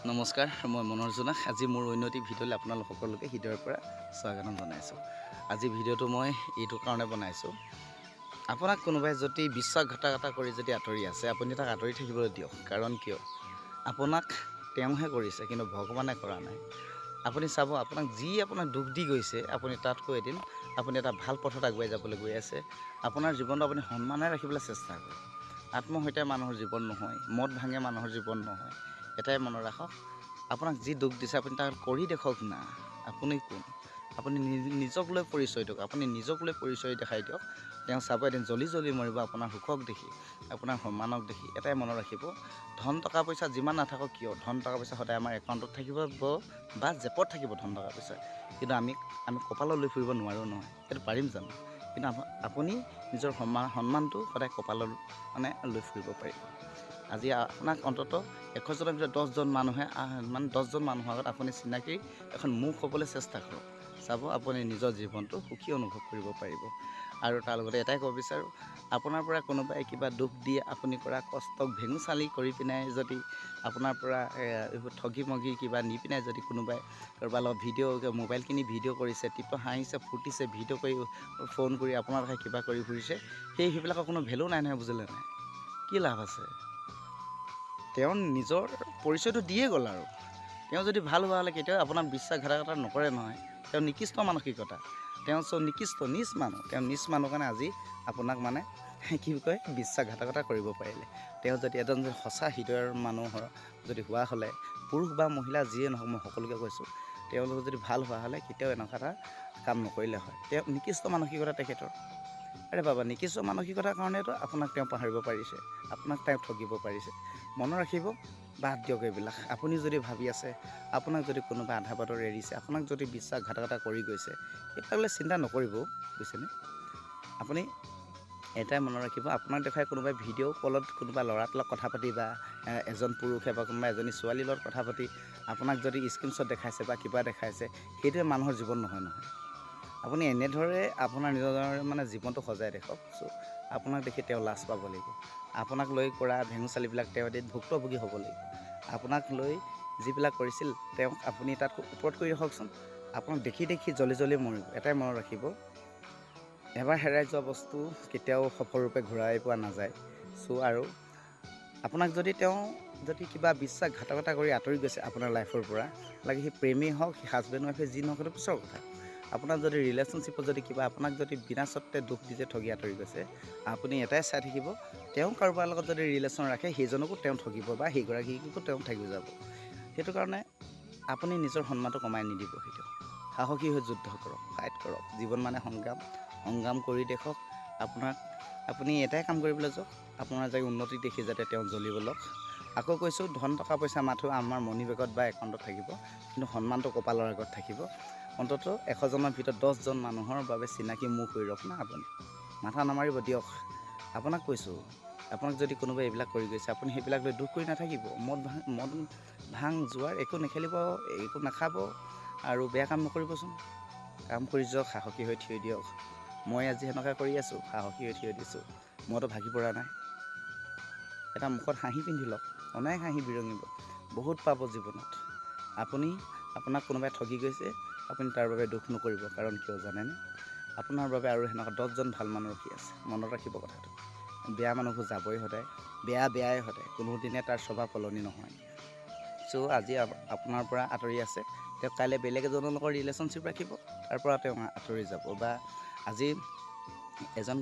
নমস্কাৰ, মই মনোজ জোনাক। আজি মোৰ উন্নতি ভিডিঅ'লৈ আপোনালোক সকলোকে হৃদয়ৰ পৰা স্বাগতম জনাইছোঁ। আজি ভিডিঅ'টো মই এইটো কাৰণে বনাইছোঁ, আপোনাক কোনোবাই যদি বিশ্বাসঘাতকতা কৰি যদি আঁতৰি আছে, আপুনি তাক আঁতৰি থাকিবলৈ দিয়ক। কাৰণ কিয়, আপোনাক তেওঁহে কৰিছে, কিন্তু ভগৱানে কৰা নাই। আপুনি চাব, আপোনাক দুখ দি গৈছে, আপুনি তাতকৈ এদিন আপুনি এটা ভাল পথত আগুৱাই যাবলৈ গৈ আছে। আপোনাৰ জীৱনটো আপুনি সন্মানেৰে ৰাখিবলৈ চেষ্টা কৰক। আত্মহত্যাই মানুহৰ জীৱন নহয়, মদ ভাঙে মানুহৰ জীৱন নহয়। এটাই মনত ৰাখক, আপোনাক যি দুখ দিছে আপুনি তাক কৰি দেখুৱাওক না। আপুনি কোন? আপুনি নিজক লৈ পৰিচয় দিয়ক। আপুনি নিজক লৈ পৰিচয় দেখাই দিয়ক। তেওঁ চাব এদিন জ্বলি জ্বলি মৰিব আপোনাৰ সুখক দেখি, আপোনাৰ সন্মানক দেখি। এটাই মনত ৰাখিব, ধন টকা পইচা যিমান নাথাকক কিয়, ধন টকা পইচা সদায় আমাৰ একাউণ্টত থাকিব বা জেপত থাকিব ধন টকা পইচা। কিন্তু আমি কপালত লৈ ফুৰিব নোৱাৰোঁ নহয়। সেইটো পাৰিম জানো? কিন্তু আপুনি নিজৰ সন্মানটো সদায় কপালত লৈ ফুৰিব পাৰিব। আজি আপোনাক অন্ততঃ 100জনৰ ভিতৰত 10জন মানুহে 10জন মানুহৰ আগত আপুনি চিনাকি এখন মুখ হ'বলৈ চেষ্টা কৰক। চাব, আপুনি নিজৰ জীৱনটো সুখী অনুভৱ কৰিব পাৰিব। আৰু তাৰ লগতে এটাই ক'ব বিচাৰোঁ, আপোনাৰ পৰা কোনোবাই কিবা দুখ দি আপুনি কৰা কষ্টক ভেঙুচালি কৰি পিনে যদি আপোনাৰ পৰা এইবোৰ ঠগি মগি কিবা নি পিনে যদি কোনোবাই কাৰোবাৰ লগত মোবাইল কিনি ভিডিঅ' কৰিছে, হাঁহিছে ফূৰ্তিছে, ভিডিঅ' কৰি ফোন কৰি আপোনাৰ কথা কিবা কৰি ফুৰিছে, সেইবিলাকৰ কোনো ভেলু নাই নহয়, বুজিলে নাই? কি লাভ আছে? তেওঁ নিজৰ পৰিচয়টো দিয়ে গ'ল। আৰু তেওঁ যদি ভাল হোৱা হ'লে কেতিয়াও আপোনাক বিশ্বাসঘাতকতা নকৰে নহয়। তেওঁ নিকৃষ্ট মানসিকতা, তেওঁ নিজ মানুহ। তেওঁ নিজ মানুহ কাৰণে আজি আপোনাক কি কয় বিশ্বাসঘাতকতা কৰিব পাৰিলে। তেওঁ যদি এজন সঁচা হৃদয়ৰ মানুহৰ যদি হোৱা হ'লে, পুৰুষ বা মহিলা যিয়ে নহওক, মই সকলোকে কৈছোঁ, তেওঁলোক যদি ভাল হোৱা হ'লে কেতিয়াও এনেকুৱা এটা কাম নকৰিলে হয়। তেওঁ নিকৃষ্ট মানসিকতা তেখেতৰ। আৰে বাবা, নিকৃষ্ট মানসিকতাৰ কাৰণেতো আপোনাক তেওঁ পাহৰিব পাৰিছে, আপোনাক তেওঁ ঠগিব পাৰিছে। মনত ৰাখিব, বাদ দিয়ক এইবিলাক। আপুনি যদি ভাবি আছে, আপোনাক যদি কোনোবাই আধা বাটত এৰিছে, আপোনাক যদি বিশ্বাসঘাতকতা কৰি গৈছে, সেইবিলাকলৈ চিন্তা নকৰিব, বুজিছেনে? আপুনি এটাই মনত ৰাখিব, আপোনাক দেখুৱাই কোনোবাই ভিডিঅ' কলত কোনোবা ল'ৰাটোৰ লগত কথা পাতি বা এজন পুৰুষে বা কোনোবা এজনী ছোৱালীৰ লগত কথা পাতি আপোনাক যদি স্ক্ৰীনশ্বট দেখাইছে বা কিবা দেখাইছে, সেইটোৱে মানুহৰ জীৱন নহয়। আপুনি এনেদৰে আপোনাৰ নিজৰ জীৱনটো সজাই দেখক। আপোনাক দেখি তেওঁ লাজ পাব লাগিব। আপোনাক লৈ কৰা ভেঙুচালিবিলাক তেওঁ এদিন ভুক্তভোগী হ'ব লাগিব। আপোনাক লৈ যিবিলাক কৰিছিল, তেওঁক আপুনি তাতকৈ ওপৰত কৰি ৰাখকচোন। আপোনাক দেখি জ্বলি জ্বলি মৰিব। এটাই মনত ৰাখিব, এবাৰ হেৰাই যোৱা বস্তু কেতিয়াও সফলৰূপে ঘূৰাই পোৱা নাযায়। আৰু আপোনাক তেওঁ যদি কিবা বিশ্বাসঘাতকতা কৰি আঁতৰি গৈছে আপোনাৰ লাইফৰ পৰা, লাগে সি প্ৰেমেই হওক, সি হাজবেণ্ড ৱাইফে যি নহওক, সেইটো পিছৰ কথা। আপোনাৰ যদি ৰিলেশ্যনশ্বিপত যদি কিবা আপোনাক যদি বিনা স্বত্তে দুখ দি ঠগি আঁতৰি গৈছে, আপুনি এটাই চাই থাকিব, তেওঁ কাৰোবাৰ লগত যদি ৰিলেশ্যন ৰাখে, সেইজনকো তেওঁ ঠগিব বা সেইগৰাকীকো তেওঁ ঠগি যাব। সেইটো কাৰণে আপুনি নিজৰ সন্মানটো কমাই নিদিব। সেইটো সাহসী হৈ যুদ্ধ কৰক, ফাইট কৰক। জীৱন সংগ্ৰাম কৰি দেখক। আপুনি এটাই কাম কৰিবলৈ যাওক, আপোনাৰ উন্নতি দেখি যাতে তেওঁ জ্বলিব। আকৌ কৈছোঁ, ধন টকা পইচা মাথো আমাৰ মনি বেগত বা একাউণ্টত থাকিব, কিন্তু সন্মানটো কপালৰ আগত থাকিব। অন্ততঃ 100জনৰ ভিতৰত 10জন মানুহৰ বাবে চিনাকি মুখ হৈ ৰওক না। আপুনি মাথা নামাৰিব দিয়ক। আপোনাক কৈছোঁ, আপোনাক যদি কোনোবাই এইবিলাক কৰি গৈছে, আপুনি সেইবিলাক লৈ দুখ কৰি নাথাকিব। মদ ভাং জোৱাৰ একো নেখেলিব, একো নাখাব, আৰু বেয়া কাম নকৰিবচোন। কাম কৰি যাওক, সাহসী হৈ থিয় দিয়ক। মই আজি সেনেকুৱা কৰি আছোঁ, সাহসী হৈ থিয় দিছোঁ। মইতো ভাগি পৰা নাই। এটা মুখত হাঁহি পিন্ধি লওক, অনাই হাঁহি বিৰঙিব, বহুত পাব জীৱনত। আপোনাক কোনোবাই ঠগি গৈছে, আপুনি তাৰ বাবে দুখ নকৰিব। কাৰণ কিয় জানেনে? আপোনাৰ বাবে আৰু সেনেকুৱা 10জন ভাল মানুহ ৰখি আছে। মনত ৰাখিব কথাটো। বেয়া মানুহবোৰ যাবই সদায়, বেয়াই সদায়, কোনোদিনে তাৰ স্বভাৱ সলনি নহয়। আজি আপোনাৰ পৰা আঁতৰি আছে, তেওঁ কাইলৈ বেলেগ এজনৰ লগত ৰিলেশ্যনশ্বিপ ৰাখিব, তাৰ পৰা তেওঁ আঁতৰি যাব। বা আজি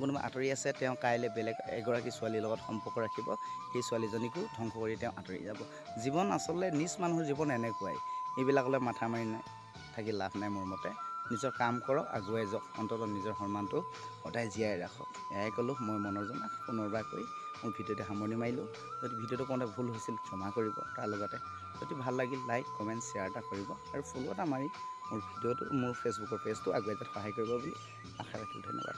কোনোবা আঁতৰি আছে, তেওঁ কাইলৈ বেলেগ এগৰাকী ছোৱালীৰ লগত সম্পৰ্ক ৰাখিব, সেই ছোৱালীজনীকো ধ্বংস কৰি তেওঁ আঁতৰি যাব। জীৱন আচলতে নিজ মানুহৰ জীৱন এনেকুৱাই। এইবিলাকলৈ মাথা মাৰি থাকি লাভ নাই মোৰ মতে। নিজৰ কাম কৰক, আগুৱাই যাওক। অন্ততঃ নিজৰ সন্মানটো সদায় জীয়াই ৰাখক। এয়াই ক'লোঁ, মই মনোজ জোনাক। পুনৰবাৰ কৈ মোৰ ভিডিঅ'তে সামৰণি মাৰিলোঁ। যদি ভিডিঅ'টো কওঁতে ভুল হৈছিল, ক্ষমা কৰিব। তাৰ লগতে যদি ভাল লাগিল, লাইক কমেণ্ট শ্বেয়াৰ এটা কৰিব, আৰু ফ'ল' এটা মাৰি মোৰ ফেচবুকৰ পেজটো আগুৱাই যোৱাত সহায় কৰিব বুলি আশা ৰাখিলোঁ। ধন্যবাদ।